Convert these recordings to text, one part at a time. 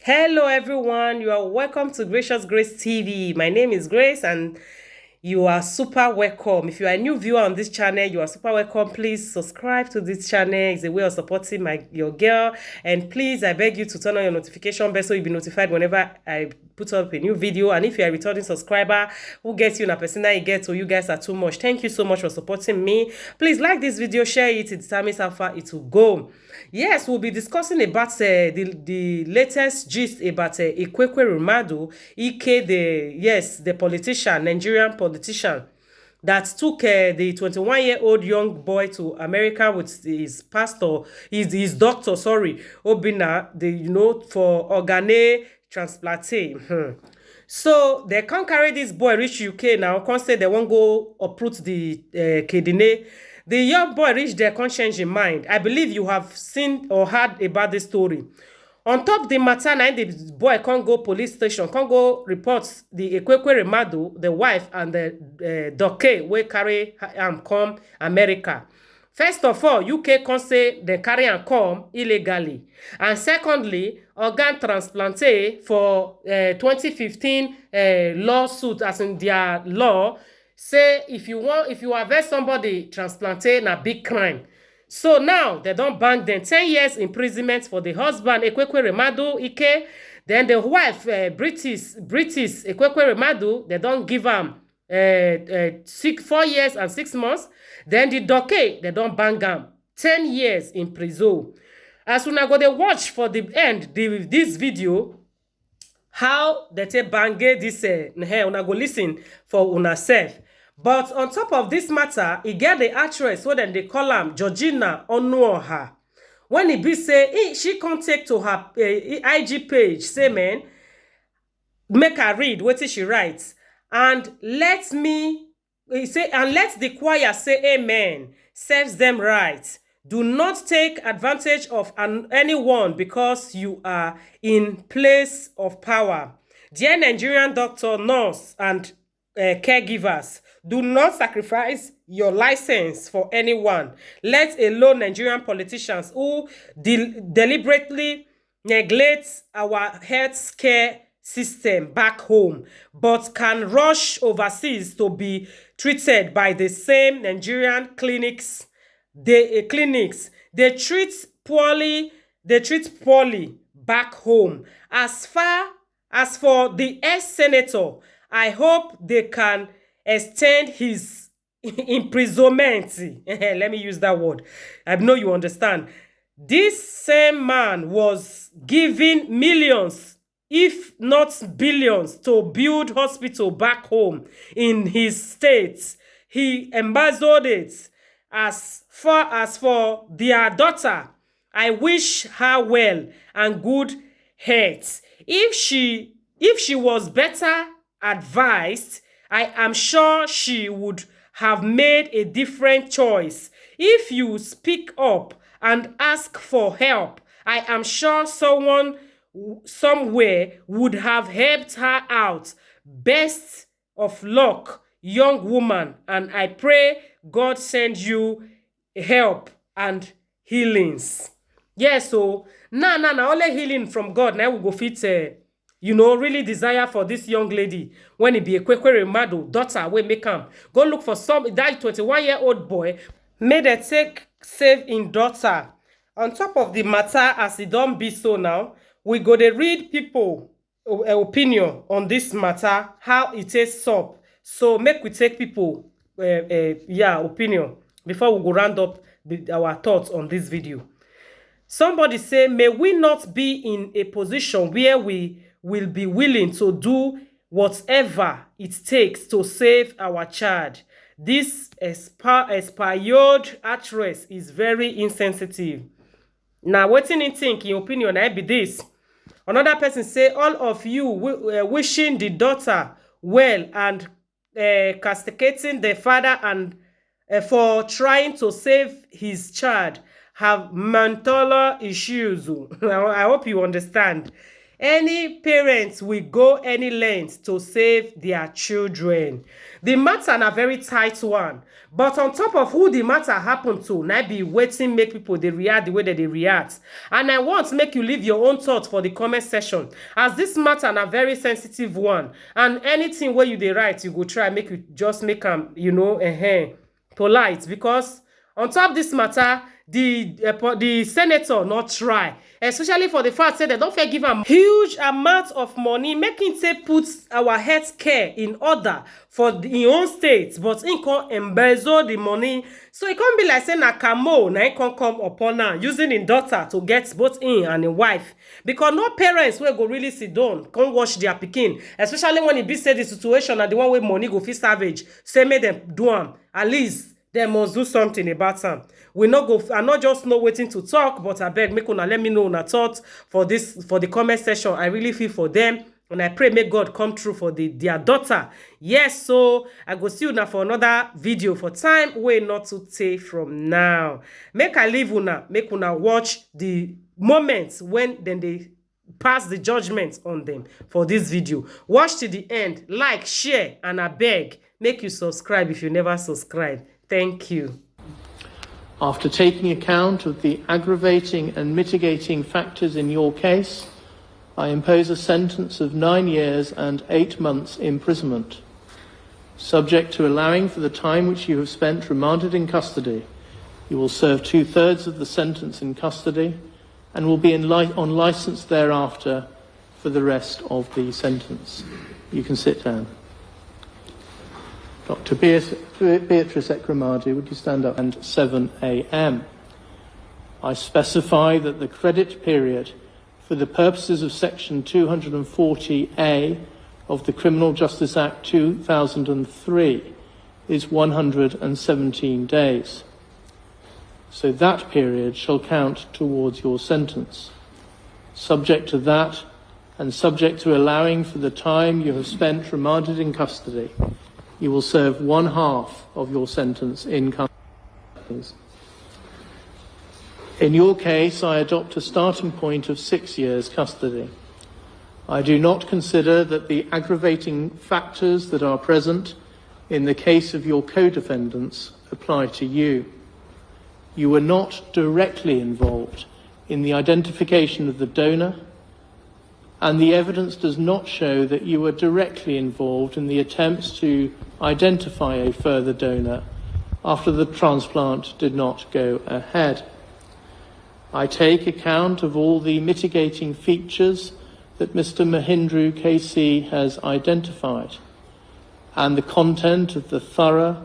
Hello, everyone. You are welcome to Gracious Grace TV. My name is Grace, and you are super welcome. If you are a new viewer on this channel, you are super welcome. Please subscribe to this channel. It's a way of supporting your girl. And please, I beg you to turn on your notification bell so you'll be notified whenever I put up a new video. And if you are a returning subscriber who gets you in a person that you get, so you guys are too much. Thank you so much for supporting me. Please like this video, share it. It determines how far it will go. Yes, we'll be discussing about the latest gist about Ewekeremadus, the politician, Nigerian politician that took the 21-year-old young boy to America with his doctor, Obinna, for organ transplantation. So they can't carry this boy reach UK now. Can't say they won't go uproot the kidney. The young boy reached there, can't change his mind. I believe you have seen or heard about this story. On top the matter, now the boy can't go police station, can't go report the Ewekeremadus, the wife, and the Doctor wey carry am come America. First of all, UK can't say they carry and come illegally. And secondly, organ transplantation for 2015 lawsuit, as in their law, say if you harvest somebody transplanted na big crime. So now they don't ban them 10 years imprisonment for the husband Ewekeremadus Ike. Then the wife British Ewekeremadus, they don't give am 4 years and 6 months. Then the Doctor, they don't bang am 10 years in prison. As una go dey watch for the end this video, how they take bange this una go listen for una self. But on top of this matter, e get the actress wey dem dey call am Georgina Onuoha. When e be say she come take to her IG page, say man, make her read wetin she writes, and let the choir say amen, serves them right. Do not take advantage of anyone because you are in place of power. Dear Nigerian doctor, nurse, and caregivers, do not sacrifice your license for anyone, let alone Nigerian politicians who deliberately neglect our health care system back home, but can rush overseas to be treated by the same Nigerian clinics. They treat poorly back home. As for the ex-senator, I hope they can extend his imprisonment. Let me use that word. I know you understand. This same man was given millions, if not billions, to build hospital back home in his state. He embezzled it. As far as for their daughter, I wish her well and good health. If she was better advised, I am sure she would have made a different choice. If you speak up and ask for help, I am sure someone somewhere would have helped her out. Best of luck, young woman, and I pray God send you help and healings. Yes, so now only healing from God. Now we go fit really desire for this young lady when it be Ewekeremadus daughter wey make am go look for that 21-year-old boy, may they take save in daughter. On top of the matter, as it don't be so now, we go to read people opinion on this matter, how it is up. So make we take people opinion before we go round up our thoughts on this video. Somebody say, may we not be in a position where we will be willing to do whatever it takes to save our child. This expired actress is very insensitive. Now, wetin you think, in opinion, I be this. Another person say, all of you wishing the daughter well and castigating the father and for trying to save his child have mental issues. I hope you understand. Any parents will go any length to save their children. The matter na very tight one, but on top of who the matter happen to, na be wetin make people dey react the way that they react. And I want make you leave your own thoughts for the comment section, as this matter na very sensitive one, and anything wey you dey write, you go try make you just make am, polite, because on top this matter, the senator not try, especially for the fact say they don't give am huge amount of money, making say put our health care in order for im own state, but im can embezzle the money. So it can't be like say na camo na im can come upon her using im daughter to get both im and im wife, because no parents wey go really sit down come watch their pikin, especially when e be say the situation na the one wey money go fit savage, say make dem do am. At least they must do something about am. We not go, I not just know waiting to talk, but I beg make una let me know una thoughts for the comment section. I really feel for them, and I pray make God come through for their daughter. Yes, so I go see una for another video for time way not to take from now. Make I leave una, make una watch the moments when then they pass the judgment on them for this video. Watch till the end, like, share, and I beg make you subscribe if you never subscribe. Thank you. After taking account of the aggravating and mitigating factors in your case, I impose a sentence of 9 years and 8 months imprisonment, subject to allowing for the time which you have spent remanded in custody. You will serve 2/3 of the sentence in custody and will be on licence thereafter for the rest of the sentence. You can sit down. Dr. Beatrice Ewekeremadus, would you stand up? And 7 a.m. I specify that the credit period for the purposes of Section 240A of the Criminal Justice Act 2003 is 117 days. So that period shall count towards your sentence. Subject to that, and subject to allowing for the time you have spent remanded in custody, you will serve 1/2 of your sentence in custody. In your case, I adopt a starting point of 6 years custody. I do not consider that the aggravating factors that are present in the case of your co-defendants apply to you. You were not directly involved in the identification of the donor, and the evidence does not show that you were directly involved in the attempts to identify a further donor after the transplant did not go ahead. I take account of all the mitigating features that Mr. Mahindra KC has identified, and the content of the thorough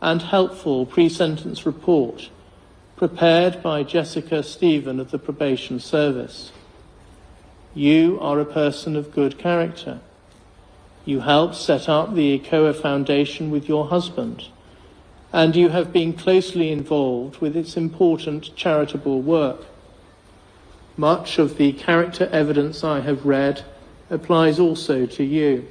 and helpful pre-sentence report prepared by Jessica Stephen of the Probation Service. You are a person of good character. You helped set up the ECOA Foundation with your husband, and you have been closely involved with its important charitable work. Much of the character evidence I have read applies also to you.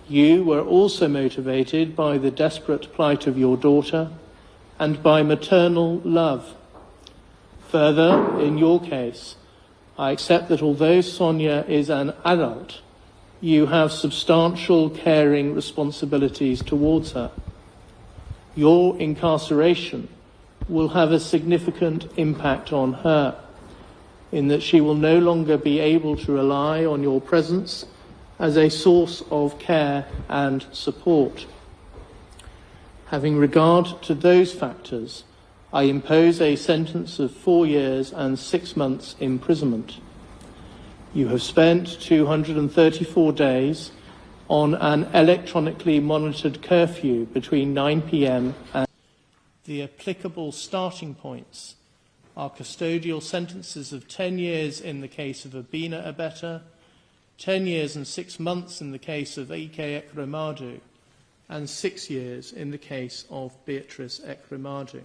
You were also motivated by the desperate plight of your daughter and by maternal love. Further, in your case, I accept that although Sonia is an adult, you have substantial caring responsibilities towards her. Your incarceration will have a significant impact on her, in that she will no longer be able to rely on your presence as a source of care and support. Having regard to those factors, I impose a sentence of 4 years and 6 months imprisonment. You have spent 234 days on an electronically monitored curfew between 9 p.m. and the applicable starting points are custodial sentences of 10 years in the case of Obinna Obeta, 10 years and 6 months in the case of Ewekeremadus, and 6 years in the case of Beatrice Ewekeremadus.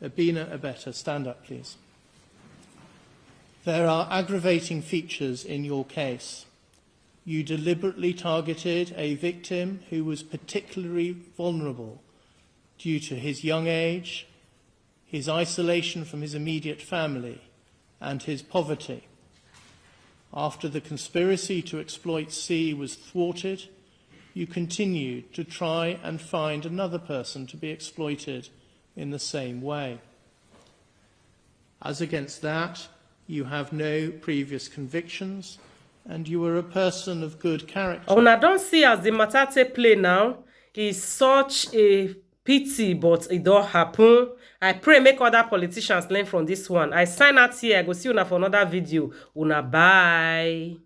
Obinna Obeta, stand up, please. There are aggravating features in your case. You deliberately targeted a victim who was particularly vulnerable due to his young age, his isolation from his immediate family, and his poverty. After the conspiracy to exploit C was thwarted, you continued to try and find another person to be exploited in the same way. As against that, you have no previous convictions, and you are a person of good character. Una don't see as the matter take play now. It's such a pity, but it don't happen. I pray make other politicians learn from this one. I sign out here. I go see una for another video. Una bye.